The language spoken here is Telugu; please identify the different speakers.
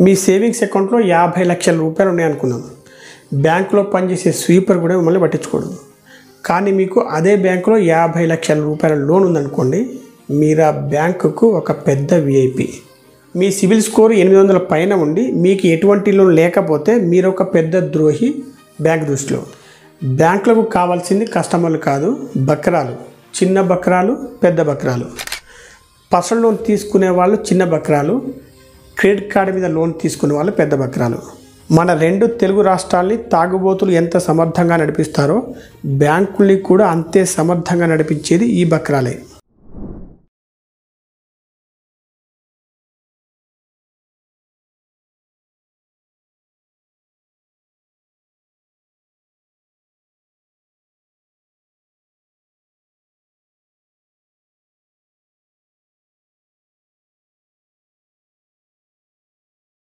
Speaker 1: మీ సేవింగ్స్ అకౌంట్లో 50 లక్షల రూపాయలు ఉన్నాయనుకుందాం. బ్యాంకులో పనిచేసే స్వీపర్ కూడా మిమ్మల్ని పట్టించుకోడు. కానీ మీకు అదే బ్యాంకులో 50 లక్షల రూపాయల లోన్ ఉందనుకోండి, మీరు ఆ బ్యాంకుకు ఒక పెద్ద విఐపి. మీ సిబిల్ స్కోర్ 800 పైన ఉండి మీకు ఎటువంటి లోన్ లేకపోతే మీరు ఒక పెద్ద ద్రోహి బ్యాంక్ దృష్టిలో. బ్యాంకులకు కావాల్సింది కస్టమర్లు కాదు, బక్రాలు. చిన్న బక్రాలు, పెద్ద బక్రాలు. పర్సనల్ లోన్ తీసుకునే వాళ్ళు చిన్న బక్రాలు, క్రెడిట్ కార్డు మీద లోన్ తీసుకునే వాళ్ళు పెద్ద బక్రాలు. మన 2 తెలుగు రాష్ట్రాల్ని తాగుబోతులు ఎంత సమర్థంగా నడిపిస్తారో బ్యాంకుల్ని కూడా అంతే సమర్థంగా నడిపించేది ఈ బక్రాలే.